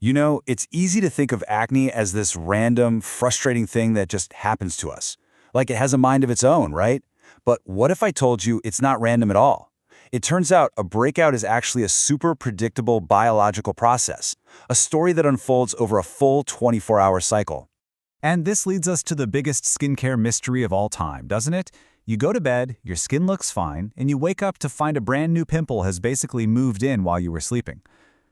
You know, it's easy to think of acne as this random, frustrating thing that just happens to us. Like it has a mind of its own, right? But what if I told you it's not random at all? It turns out a breakout is actually a super predictable biological process, a story that unfolds over a full 24-hour cycle. And this leads us to the biggest skincare mystery of all time, doesn't it? You go to bed, your skin looks fine, and you wake up to find a brand new pimple has basically moved in while you were sleeping.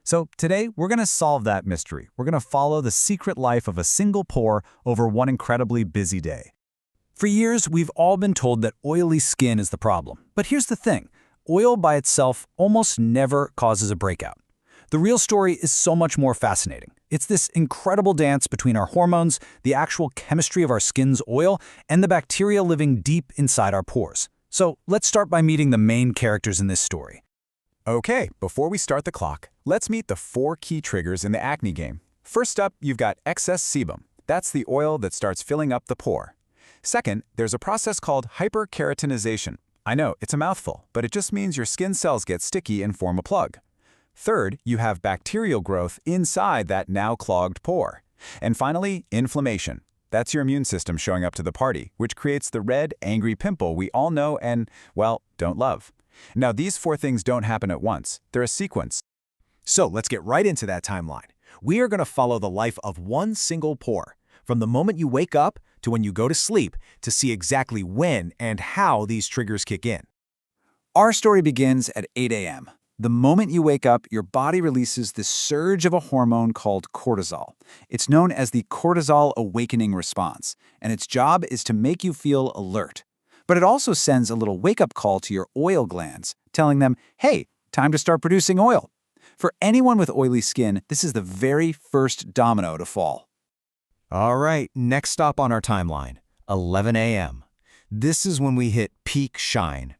So today, we're going to solve that mystery. We're going to follow the secret life of a single pore over one incredibly busy day. For years, we've all been told that oily skin is the problem. But here's the thing. Oil by itself almost never causes a breakout. The real story is so much more fascinating. It's this incredible dance between our hormones, the actual chemistry of our skin's oil, and the bacteria living deep inside our pores. So let's start by meeting the main characters in this story. Okay, before we start the clock, let's meet the 4 key triggers in the acne game. First up, you've got excess sebum. That's the oil that starts filling up the pore. Second, there's a process called hyperkeratinization. I know, it's a mouthful, but it just means your skin cells get sticky and form a plug. Third, you have bacterial growth inside that now clogged pore. And finally, inflammation. That's your immune system showing up to the party, which creates the red, angry pimple we all know and, well, don't love. Now, these 4 things don't happen at once. They're a sequence. So let's get right into that timeline. We are going to follow the life of one single pore, from the moment you wake up to when you go to sleep, to see exactly when and how these triggers kick in. Our story begins at 8 a.m. The moment you wake up, your body releases this surge of a hormone called cortisol. It's known as the cortisol awakening response, and its job is to make you feel alert. But it also sends a little wake-up call to your oil glands, telling them, hey, time to start producing oil. For anyone with oily skin, this is the very first domino to fall. All right, next stop on our timeline, 11 a.m. This is when we hit peak shine.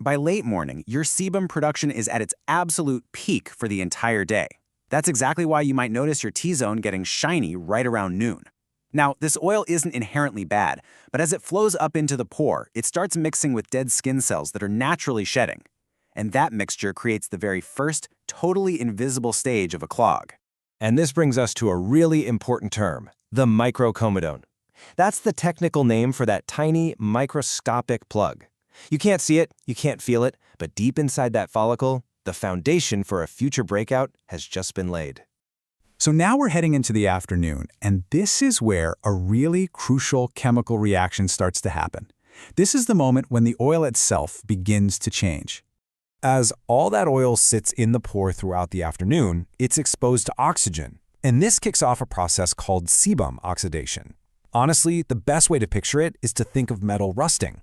By late morning, your sebum production is at its absolute peak for the entire day. That's exactly why you might notice your T-zone getting shiny right around noon. Now, this oil isn't inherently bad, but as it flows up into the pore, it starts mixing with dead skin cells that are naturally shedding. And that mixture creates the very first, totally invisible stage of a clog. And this brings us to a really important term, the microcomedone. That's the technical name for that tiny, microscopic plug. You can't see it, you can't feel it, but deep inside that follicle, the foundation for a future breakout has just been laid. So now we're heading into the afternoon, and this is where a really crucial chemical reaction starts to happen. This is the moment when the oil itself begins to change. As all that oil sits in the pore throughout the afternoon, it's exposed to oxygen, and this kicks off a process called sebum oxidation. Honestly, the best way to picture it is to think of metal rusting.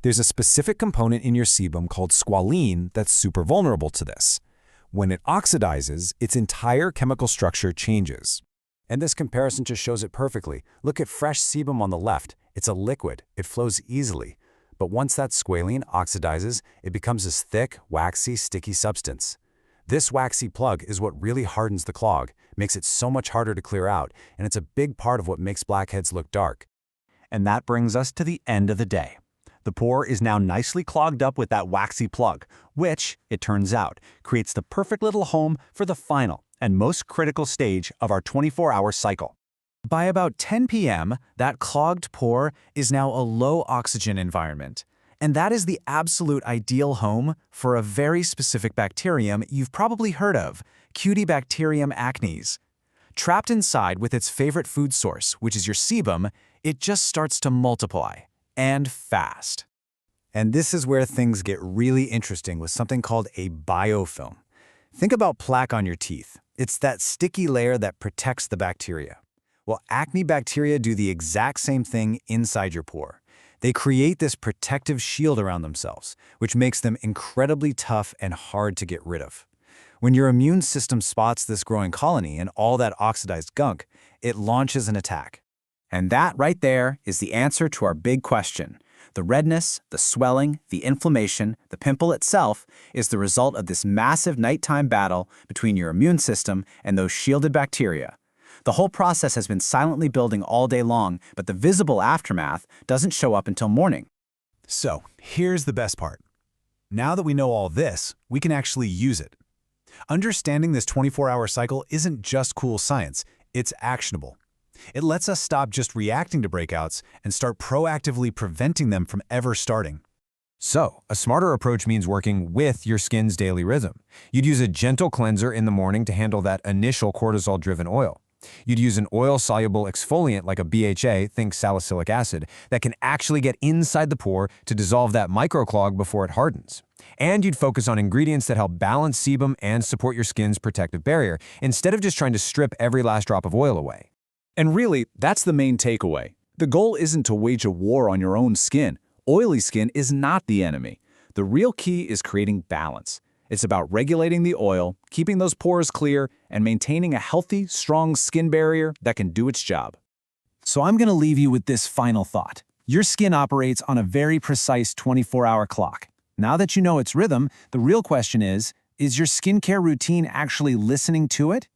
There's a specific component in your sebum called squalene that's super vulnerable to this. When it oxidizes, its entire chemical structure changes. And this comparison just shows it perfectly. Look at fresh sebum on the left. It's a liquid. It flows easily. But once that squalene oxidizes, it becomes this thick, waxy, sticky substance. This waxy plug is what really hardens the clog, makes it so much harder to clear out, and it's a big part of what makes blackheads look dark. And that brings us to the end of the day. The pore is now nicely clogged up with that waxy plug, which, it turns out, creates the perfect little home for the final and most critical stage of our 24-hour cycle. By about 10 p.m., that clogged pore is now a low-oxygen environment. And that is the absolute ideal home for a very specific bacterium you've probably heard of, Cutibacterium acnes. Trapped inside with its favorite food source, which is your sebum, it just starts to multiply. And fast. And this is where things get really interesting with something called a biofilm. Think about plaque on your teeth. It's that sticky layer that protects the bacteria. Well, acne bacteria do the exact same thing inside your pore. They create this protective shield around themselves, which makes them incredibly tough and hard to get rid of. When your immune system spots this growing colony and all that oxidized gunk, it launches an attack. And that right there is the answer to our big question. The redness, the swelling, the inflammation, the pimple itself is the result of this massive nighttime battle between your immune system and those shielded bacteria. The whole process has been silently building all day long, but the visible aftermath doesn't show up until morning. So, here's the best part. Now that we know all this, we can actually use it. Understanding this 24-hour cycle isn't just cool science, it's actionable. It lets us stop just reacting to breakouts and start proactively preventing them from ever starting. So, a smarter approach means working with your skin's daily rhythm. You'd use a gentle cleanser in the morning to handle that initial cortisol-driven oil. You'd use an oil-soluble exfoliant like a BHA, think salicylic acid, that can actually get inside the pore to dissolve that microclog before it hardens. And you'd focus on ingredients that help balance sebum and support your skin's protective barrier, instead of just trying to strip every last drop of oil away. And really, that's the main takeaway. The goal isn't to wage a war on your own skin. Oily skin is not the enemy. The real key is creating balance. It's about regulating the oil, keeping those pores clear, and maintaining a healthy, strong skin barrier that can do its job. So I'm going to leave you with this final thought. Your skin operates on a very precise 24-hour clock. Now that you know its rhythm, the real question is your skincare routine actually listening to it?